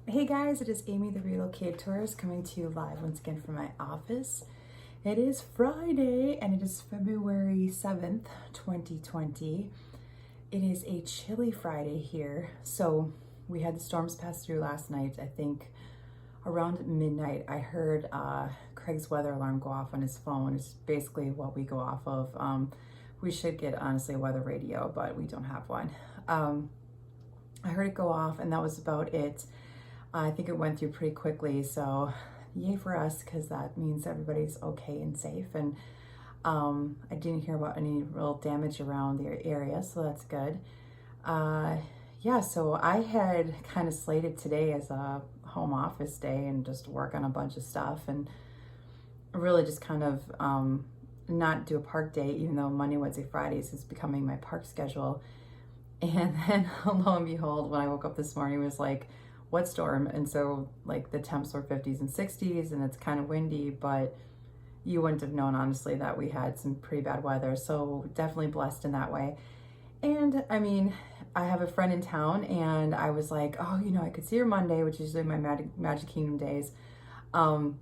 Hey guys, it is Amy the Relocated Tourist coming to you live once again from my office. It is Friday and it is February 7th, 2020. It is a chilly Friday here. So we had the storms pass through last night. I think around midnight I heard Craig's weather alarm go off on his phone. It's basically what we go off of. We should get honestly a weather radio, but we don't have one. I heard it go off and that was about it. I think it went through pretty quickly, so yay for us because that means everybody's okay and safe. And I didn't hear about any real damage around the area, so that's good. Yeah, so I had kind of slated today as a home office day and just work on a bunch of stuff and really just kind of not do a park day, even though Monday, Wednesday, Fridays is becoming my park schedule. And then lo and behold, when I woke up this morning, it was like, what storm? And so like the temps were 50s and 60s and it's kind of windy, but you wouldn't have known honestly that we had some pretty bad weather. So definitely blessed in that way. And I mean, I have a friend in town and I was like, oh, I could see her Monday, which is usually my Magic Kingdom days. Or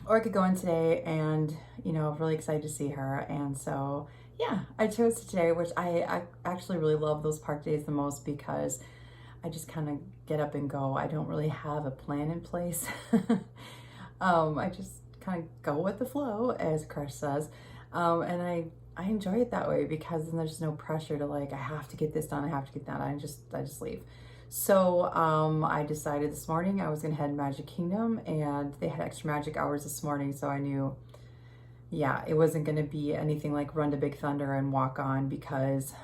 I could go in today and, really excited to see her. And so, yeah, I chose today, which I actually really love those park days the most because I just kind of get up and go. I don't really have a plan in place. I just kind of go with the flow, as Crush says. And I enjoy it that way because then there's no pressure to like, I have to get this done, I have to get that. I just leave. So I decided this morning I was gonna head to Magic Kingdom and they had extra magic hours this morning. So I knew, yeah, it wasn't going to be anything like run to Big Thunder and walk on because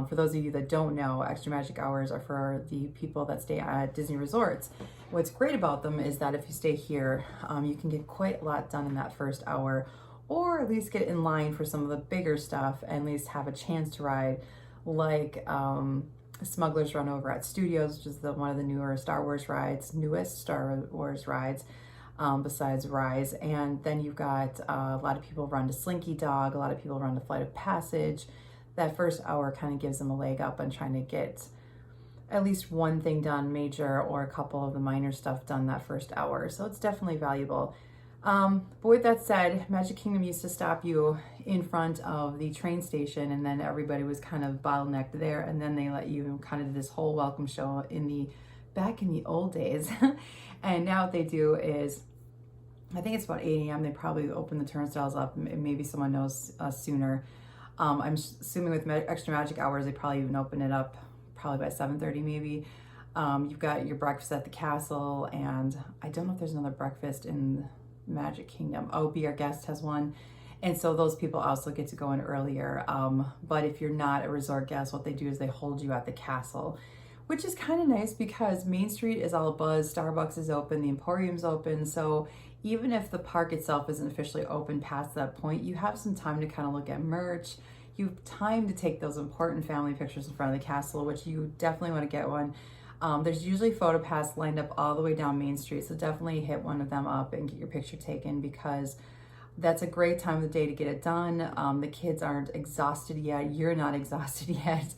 for those of you that don't know, extra magic hours are for the people that stay at Disney resorts. What's great about them is that if you stay here, you can get quite a lot done in that first hour, or at least get in line for some of the bigger stuff and at least have a chance to ride, like Smuggler's Run over at Studios, which is one of the newest Star Wars rides, besides Rise. And then you've got a lot of people run to Slinky Dog, a lot of people run to Flight of Passage. That first hour kind of gives them a leg up on trying to get at least one thing done major or a couple of the minor stuff done that first hour. So it's definitely valuable. But with that said, Magic Kingdom used to stop you in front of the train station and then everybody was kind of bottlenecked there. And then they let you kind of do this whole welcome show back in the old days. And now what they do is, I think it's about 8 a.m. They probably open the turnstiles up. Maybe someone knows sooner. I'm assuming with extra magic hours, they probably even open it up probably by 7:30 maybe. You've got your breakfast at the castle, and I don't know if there's another breakfast in Magic Kingdom. Oh, Be Our Guest has one. And so those people also get to go in earlier. But if you're not a resort guest, what they do is they hold you at the castle, which is kind of nice because Main Street is all buzz. Starbucks is open, the Emporium's open. So even if the park itself isn't officially open past that point, you have some time to kind of look at merch. You have time to take those important family pictures in front of the castle, which you definitely want to get one. There's usually photo paths lined up all the way down Main Street. So definitely hit one of them up and get your picture taken because that's a great time of the day to get it done. The kids aren't exhausted yet. You're not exhausted yet.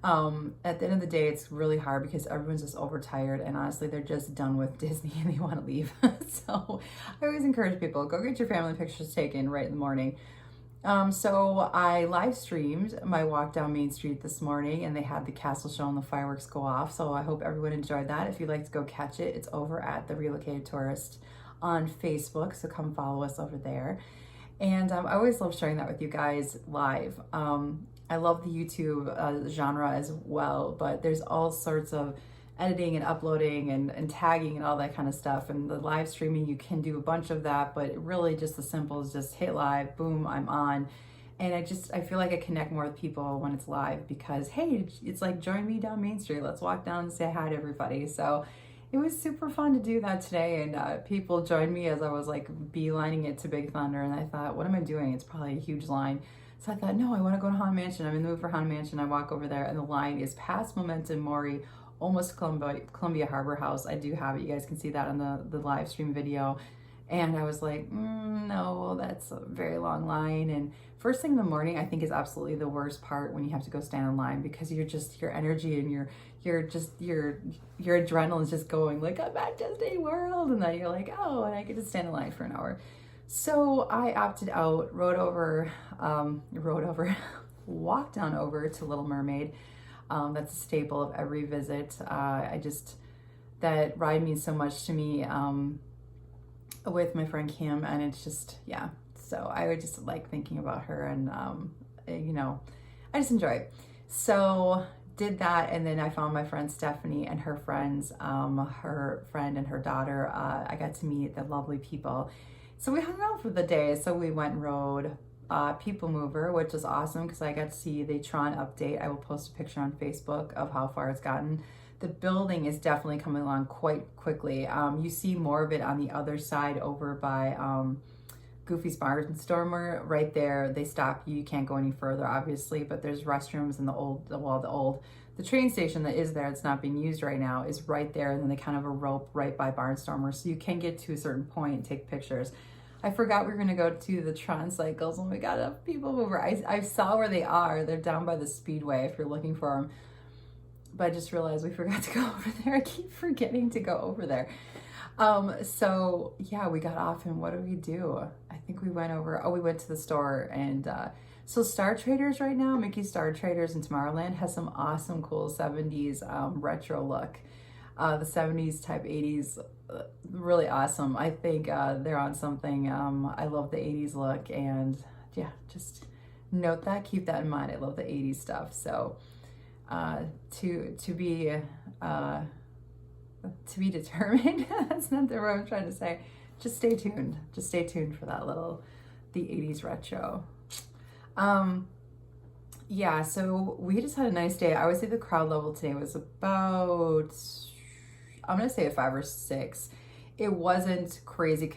At the end of the day, it's really hard because everyone's just overtired and honestly, they're just done with Disney and they want to leave. So I always encourage people, go get your family pictures taken right in the morning. So I live streamed my walk down Main Street this morning and they had the castle show and the fireworks go off. So I hope everyone enjoyed that. If you'd like to go catch it, it's over at The Relocated Tourist on Facebook. So come follow us over there. And I always love sharing that with you guys live. I love the YouTube genre as well, but there's all sorts of editing and uploading and tagging and all that kind of stuff. And the live streaming, you can do a bunch of that, but really just the simple is just hit live, boom, I'm on. And I feel like I connect more with people when it's live because, hey, it's like join me down Main Street. Let's walk down and say hi to everybody. So it was super fun to do that today. And people joined me as I was like beelining it to Big Thunder. And I thought, what am I doing? It's probably a huge line. So I thought, no, I want to go to Haunted Mansion. I'm in the mood for Haunted Mansion. I walk over there and the line is past Momentum Mori, almost Columbia Harbor House. I do have it. You guys can see that on the live stream video. And I was like, no, that's a very long line. And first thing in the morning, I think, is absolutely the worst part when you have to go stand in line, because you're just, your energy and your adrenaline's just going like, I'm at Disney World. And then you're like, oh, and I get to stand in line for an hour. So I opted out, walked on over to Little Mermaid. That's a staple of every visit. That ride means so much to me, with my friend Kim, and it's just, yeah. So I would just like thinking about her, and I just enjoy it. So did that, and then I found my friend Stephanie and her friends, her friend and her daughter. I got to meet the lovely people. So we hung out for the day. So we went and rode People Mover, which was awesome because I got to see the Tron update. I will post a picture on Facebook of how far it's gotten. The building is definitely coming along quite quickly. You see more of it on the other side over by Goofy's Barnstormer. Right there, they stop you. You can't go any further, obviously, but there's restrooms in the train station that is there, it's not being used right now, is right there, and then they kind of a rope right by Barnstormer, so you can get to a certain point and take pictures. I forgot we were gonna go to the Tron cycles when we got a People Mover. I saw where they are. They're down by the Speedway if you're looking for them. But I just realized we forgot to go over there. I keep forgetting to go over there. So yeah, we got off, and what did we do? I think we went to the store, and so Star Traders right now, Mickey Star Traders in Tomorrowland has some awesome, cool 70s retro look. The 70s type 80s, really awesome. I think they're on something. I love the 80s look, and yeah, just note that, keep that in mind. I love the 80s stuff. So to be determined, that's not the word I'm trying to say. Just stay tuned. Just stay tuned for that the 80s retro. Yeah, so we just had a nice day. I would say the crowd level today was about, I'm gonna say a 5 or 6. It wasn't crazy,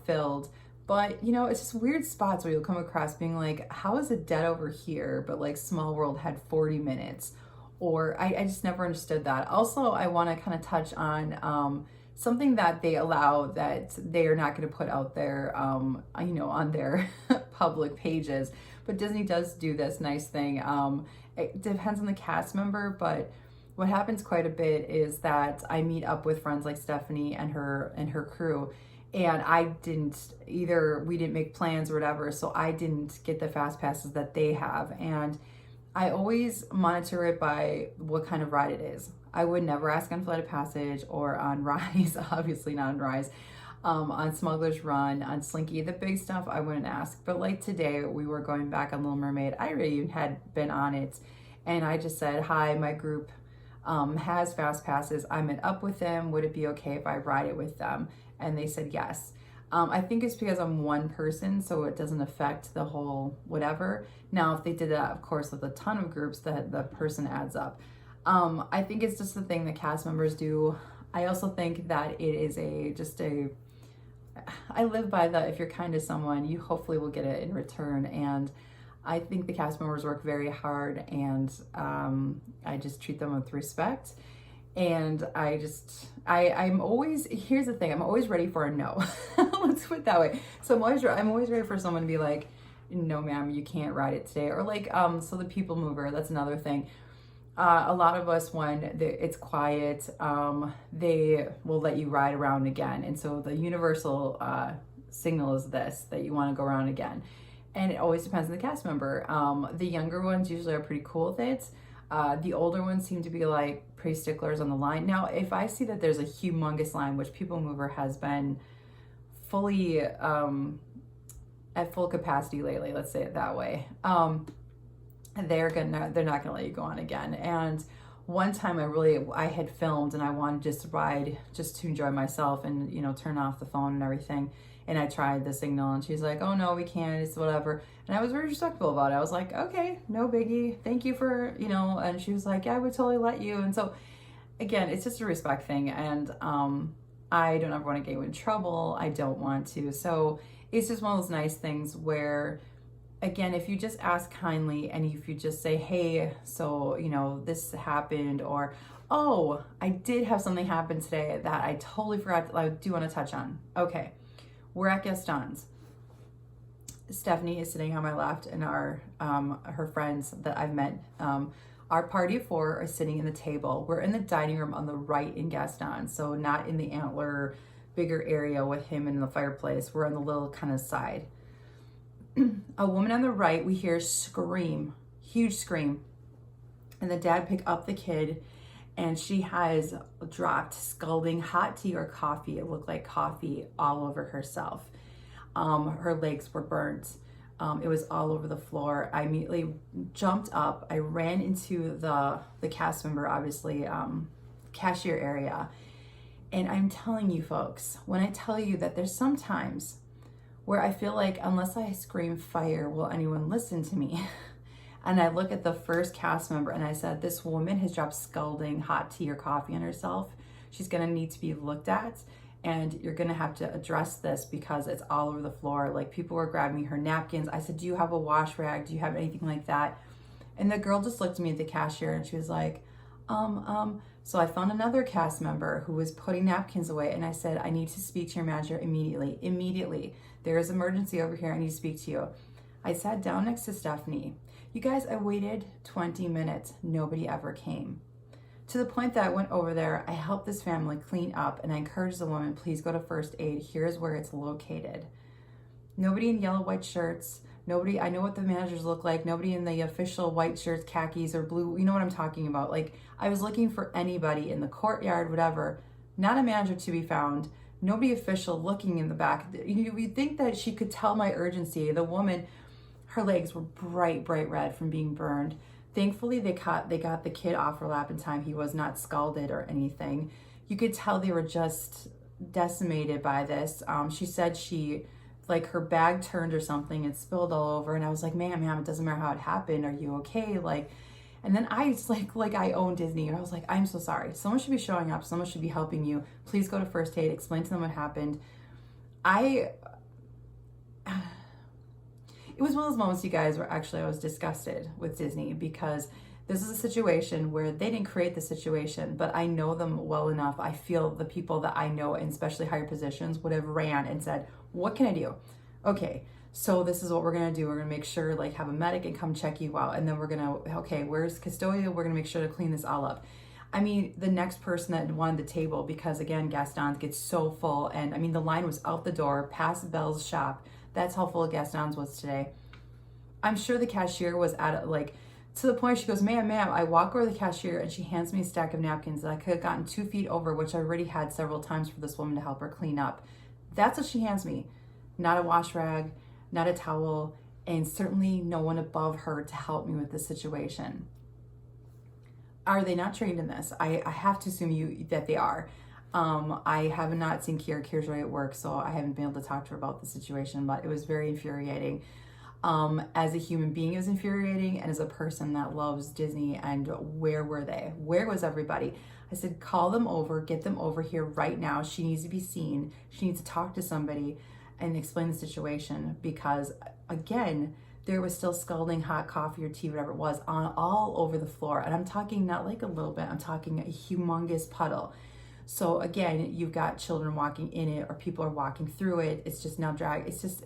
filled, but it's just weird spots where you'll come across being like, how is it dead over here, but like Small World had 40 minutes? Or I just never understood that. Also, I want to kind of touch on something that they allow that they are not going to put out there, on their public pages. But Disney does do this nice thing. It depends on the cast member, but what happens quite a bit is that I meet up with friends like Stephanie and her crew, and we didn't make plans or whatever, so I didn't get the fast passes that they have, and I always monitor it by what kind of ride it is. I would never ask on Flight of Passage or on Rise, obviously not on Rise, on Smuggler's Run, on Slinky, the big stuff I wouldn't ask. But like today, we were going back on Little Mermaid. I already even had been on it, and I just said, hi, my group has fast passes. I met up with them. Would it be okay if I ride it with them? And they said yes. I think it's because I'm one person, so it doesn't affect the whole whatever. Now, if they did that, of course, with a ton of groups, the person adds up. I think it's just the thing that cast members do. I also think that it is I live by the, if you're kind to someone, you hopefully will get it in return. And I think the cast members work very hard, and I just treat them with respect. And I'm always, here's the thing, I'm always ready for a no. Let's put it that way. So I'm always ready for someone to be like, no ma'am, you can't ride it today. Or like, so the People Mover, that's another thing. A lot of us, when it's quiet, they will let you ride around again. And so the universal signal is this, that you want to go around again. And it always depends on the cast member. The younger ones usually are pretty cool with it. The older ones seem to be like pretty sticklers on the line. Now, if I see that there's a humongous line, which People Mover has been fully at full capacity lately, let's say it that way, they're not gonna let you go on again. And one time I had filmed and I wanted just to ride just to enjoy myself and turn off the phone and everything. And I tried the signal, and she's like, oh no, we can't, it's whatever. And I was very respectful about it. I was like, okay, no biggie. Thank you for, and she was like, yeah, I would totally let you. And so again, it's just a respect thing. And I don't ever want to get you in trouble. I don't want to. So it's just one of those nice things where, again, if you just ask kindly, and if you just say, hey, so, this happened, or, oh, I did have something happen today that I totally forgot, I do want to touch on. Okay. We're at Gastons. Stephanie is sitting on my left, and her friends that I've met, our party of four are sitting in the table. We're in the dining room on the right in Gastons, so not in the antler bigger area with him in the fireplace. We're on the little kind of side. A woman on the right, we hear scream, huge scream, and the dad pick up the kid, and she has dropped scalding hot tea or coffee. It looked like coffee all over herself. Her legs were burnt. It was all over the floor. I immediately jumped up. I ran into the cast member, obviously, cashier area. And I'm telling you folks, when I tell you that there's sometimes where I feel like unless I scream fire, will anyone listen to me? And I look at the first cast member and I said, this woman has dropped scalding hot tea or coffee on herself. She's gonna need to be looked at, and you're gonna have to address this because it's all over the floor. Like, people were grabbing her napkins. I said, do you have a wash rag? Do you have anything like that? And the girl just looked at me at the cashier and she was like, So I found another cast member who was putting napkins away, and I said, I need to speak to your manager immediately. There is emergency over here. I need to speak to you. I sat down next to Stephanie. You guys, I waited 20 minutes. Nobody ever came. To the point that I went over there, I helped this family clean up, and I encouraged the woman, please go to first aid. Here's where it's located. Nobody in yellow, white shirts. Nobody, I know what the managers look like. Nobody in the official white shirts, khakis, or blue. You know what I'm talking about. Like, I was looking for anybody in the courtyard, whatever. Not a manager to be found. Nobody official looking in the back. You'd think that she could tell my urgency. The woman, her legs were bright red from being burned. Thankfully, they got the kid off her lap in time. He was not scalded or anything. You could tell they were just decimated by this. She said like her bag turned or something and spilled all over. And I was like, ma'am, it doesn't matter how it happened. Are you okay? Like, and then I just like I own Disney. And I was like, I'm so sorry. Someone should be showing up. Someone should be helping you. Please go to first aid. Explain to them what happened. It was one of those moments, you guys, where actually I was disgusted with Disney, because this is a situation where they didn't create the situation, but I know them well enough. I feel the people that I know in especially higher positions would have ran and said, what can I do? Okay, so this is what we're gonna do. We're gonna make sure, like, have a medic and come check you out. And then we're gonna, okay, where's custodial? We're gonna make sure to clean this all up. I mean, the next person that wanted the table, because again, Gastons gets so full. And I mean, the line was out the door, past Belle's shop. That's how full Gastons was today. I'm sure the cashier was to the point she goes, ma'am, I walk over to the cashier and she hands me a stack of napkins that I could have gotten 2 feet over, which I already had several times for this woman to help her clean up. That's what she hands me. Not a wash rag, not a towel, and certainly no one above her to help me with this situation. Are they not trained in this? I have to assume that they are. I have not seen Kira's right at work, so I haven't been able to talk to her about the situation, but it was very infuriating. As a human being, it was infuriating, and as a person that loves Disney, and where were they? Where was everybody? I said, call them over, get them over here right now. She needs to be seen. She needs to talk to somebody and explain the situation, because again, there was still scalding hot coffee or tea, whatever it was, on all over the floor. And I'm talking not like a little bit, I'm talking a humongous puddle. So again, you've got children walking in it, or people are walking through it. It's just now it's just,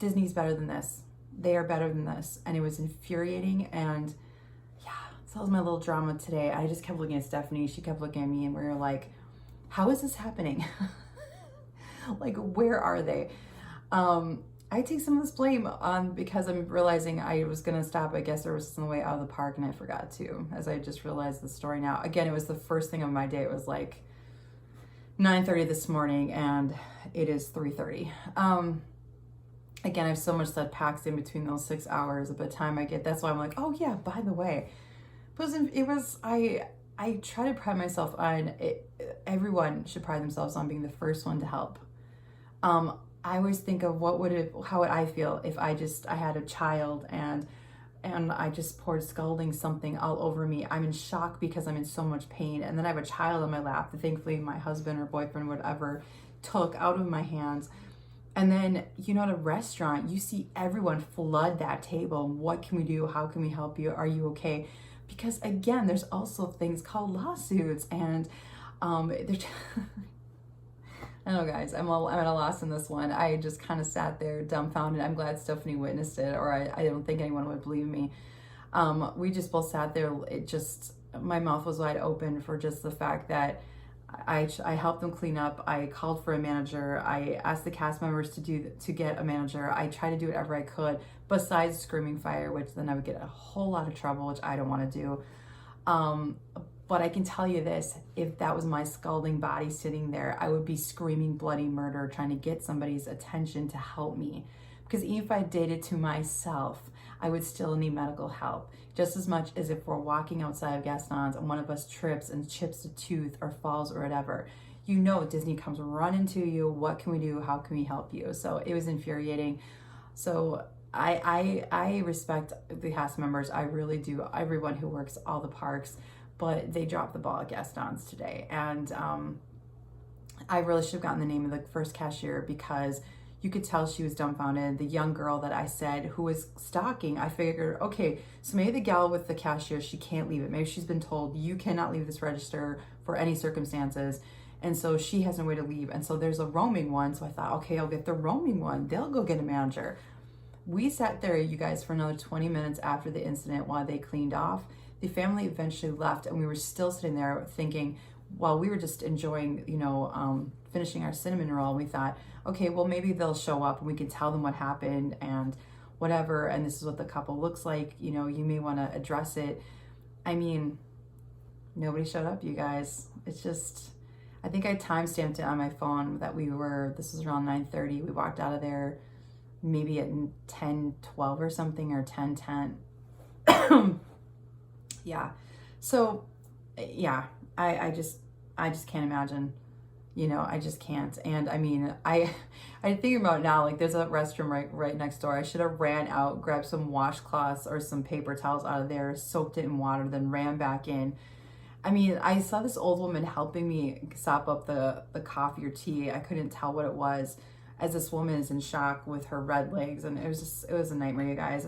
Disney's better than this. They are better than this. And it was infuriating. And yeah, so that was my little drama today. I just kept looking at Stephanie. She kept looking at me, and we were like, how is this happening? Like, where are they? I take some of this blame on, because I'm realizing I was going to stop. I guess there was some way out of the park, and I forgot to, as I just realized the story now. Again, it was the first thing of my day. It was like 9:30 this morning, and it is 3:30. Again, I have so much that packs in between those 6 hours. By the time I get, that's why I'm like, oh yeah, by the way, I try to pride myself on it. Everyone should pride themselves on being the first one to help. I always think of how would I feel if I had a child and I just poured scalding something all over me. I'm in shock because I'm in so much pain. And then I have a child on my lap that thankfully my husband or boyfriend, whatever, took out of my hands. And then, at a restaurant, you see everyone flood that table. What can we do? How can we help you? Are you okay? Because again, there's also things called lawsuits, and I know, guys, I'm at a loss in this one. I just kind of sat there dumbfounded. I'm glad Stephanie witnessed it, or I don't think anyone would believe me. We just both sat there. My mouth was wide open for just the fact that I helped them clean up. I called for a manager. I asked the cast members to get a manager. I tried to do whatever I could besides screaming fire, which then I would get a whole lot of trouble, which I don't want to do. But I can tell you this, if that was my scalding body sitting there, I would be screaming bloody murder, trying to get somebody's attention to help me. Because even if I did it to myself, I would still need medical help. Just as much as if we're walking outside of Gastons and one of us trips and chips a tooth or falls or whatever. You know, Disney comes running to you. What can we do? How can we help you? So it was infuriating. So I respect the cast members. I really do. Everyone who works all the parks. But they dropped the ball at Gastons today. And I really should have gotten the name of the first cashier because you could tell she was dumbfounded. The young girl that I said who was stalking, I figured, okay, so maybe the gal with the cashier, she can't leave it. Maybe she's been told, you cannot leave this register for any circumstances. And so she has no way to leave. And so there's a roaming one. So I thought, okay, I'll get the roaming one. They'll go get a manager. We sat there, you guys, for another 20 minutes after the incident while they cleaned off. The family eventually left, and we were still sitting there thinking, while we were just enjoying, finishing our cinnamon roll, we thought, okay, well, maybe they'll show up and we can tell them what happened and whatever, and this is what the couple looks like, you may want to address it. I mean, nobody showed up, you guys. It's just, I think I timestamped it on my phone that this was around 9:30. We walked out of there maybe at 10:12 or something, or 10:10. Yeah. So, yeah, I just can't imagine, I just can't. And I mean, I think about it now, like there's a restroom right next door. I should have ran out, grabbed some washcloths or some paper towels out of there, soaked it in water, then ran back in. I mean, I saw this old woman helping me sop up the coffee or tea. I couldn't tell what it was, as this woman is in shock with her red legs. And it was a nightmare, you guys.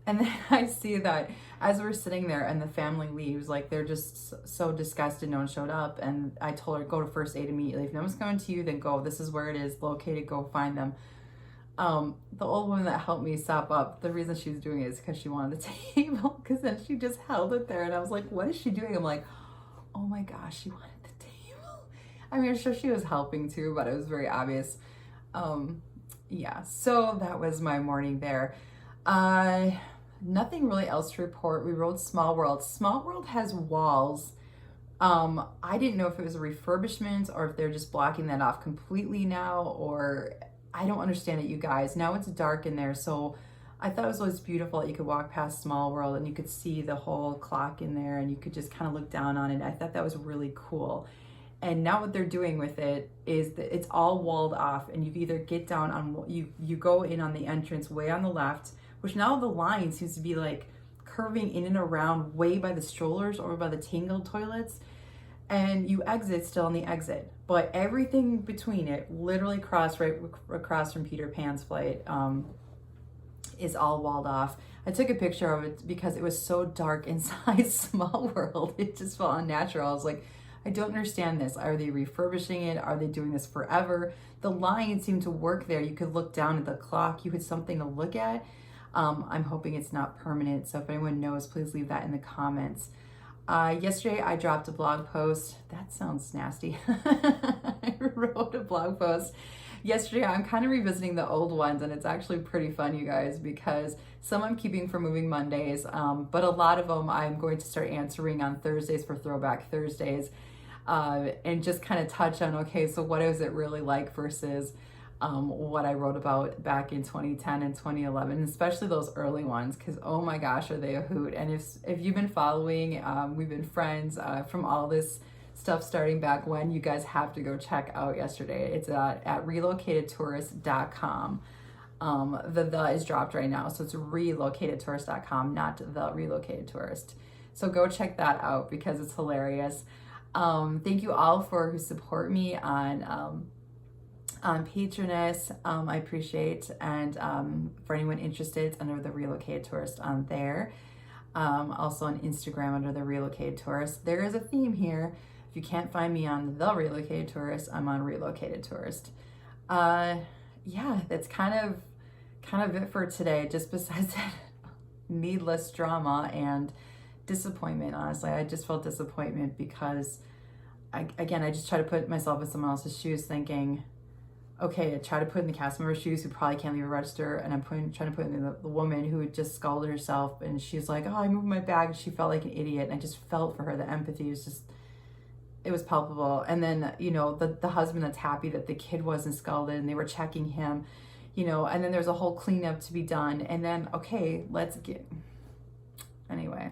And then I see that as we're sitting there and the family leaves, like they're just so disgusted no one showed up. And I told her, go to first aid immediately. If no one's coming to you, then go. This is where it is located. Go find them. The old woman that helped me sop up, the reason she was doing it is because she wanted the table. Because then she just held it there. And I was like, what is she doing? I'm like, oh my gosh, she wanted the table. I mean, I'm sure she was helping too, but it was very obvious. Yeah, so that was my morning there. Nothing really else to report. We rode Small World. Small World has walls. I didn't know if it was a refurbishment or if they're just blocking that off completely now, or I don't understand it, you guys. Now it's dark in there, so I thought it was always beautiful that you could walk past Small World and you could see the whole clock in there and you could just kind of look down on it. I thought that was really cool. And now what they're doing with it is that it's all walled off, and you either get down on, you go in on the entrance way on the left, which now the line seems to be like curving in and around way by the strollers or by the Tangled toilets, and you exit still on the exit. But everything between it, literally right across from Peter Pan's flight, is all walled off. I took a picture of it because it was so dark inside Small World. It just felt unnatural. I was like, I don't understand this. Are they refurbishing it? Are they doing this forever? The line seemed to work there. You could look down at the clock. You had something to look at. I'm hoping it's not permanent. So if anyone knows, please leave that in the comments. Yesterday, I dropped a blog post. That sounds nasty. I wrote a blog post yesterday. I'm kind of revisiting the old ones, and it's actually pretty fun, you guys, because some I'm keeping for Moving Mondays, but a lot of them I'm going to start answering on Thursdays for Throwback Thursdays, and just kind of touch on, okay, so what is it really like versus what I wrote about back in 2010 and 2011, especially those early ones, because oh my gosh, are they a hoot. And if you've been following, we've been friends from all this stuff starting back when, you guys have to go check out yesterday. It's at relocatedtourist.com. The is dropped right now, so it's relocatedtourist.com, not the relocated tourist. So go check that out because it's hilarious. Thank you all who support me on Patronus. I appreciate, and for anyone interested, it's under the Relocated Tourist on there. Also on Instagram under the Relocated Tourist. There is a theme here. If you can't find me on The Relocated Tourist, I'm on Relocated Tourist. Yeah, that's kind of it for today. Just besides that needless drama and disappointment, honestly. I just felt disappointment because I just try to put myself in someone else's shoes, thinking, okay, I try to put in the cast member's shoes who probably can't leave a register, and I'm trying to put in the woman who had just scalded herself, and she's like, oh, I moved my bag, and she felt like an idiot, and I just felt for her. The empathy was just, it was palpable. And then, you know, the husband that's happy that the kid wasn't scalded, and they were checking him, you know, and then there's a whole cleanup to be done, and then, okay, anyway.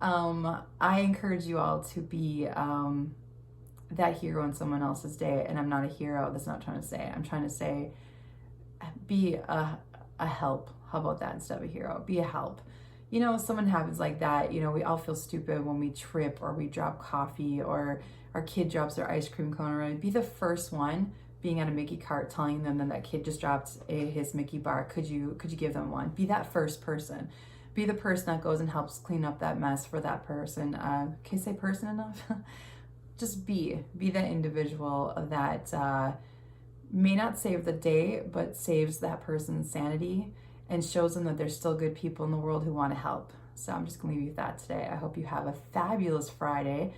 I encourage you all to be that hero in someone else's day, and I'm not a hero. That's not trying to say. I'm trying to say, be a help. How about that instead of a hero? Be a help. You know, someone happens like that. You know, we all feel stupid when we trip or we drop coffee or our kid drops their ice cream cone. Or be the first one being at a Mickey cart, telling them that kid just dropped his Mickey bar. Could you give them one? Be that first person. Be the person that goes and helps clean up that mess for that person. Can I say person enough? Just be that individual that may not save the day, but saves that person's sanity and shows them that there's still good people in the world who want to help. So I'm just gonna leave you with that today. I hope you have a fabulous Friday.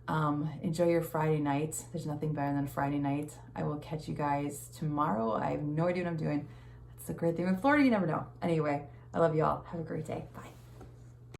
Enjoy your Friday night. There's nothing better than a Friday night. I will catch you guys tomorrow. I have no idea what I'm doing. That's the great thing with Florida, you never know. Anyway, I love you all. Have a great day. Bye.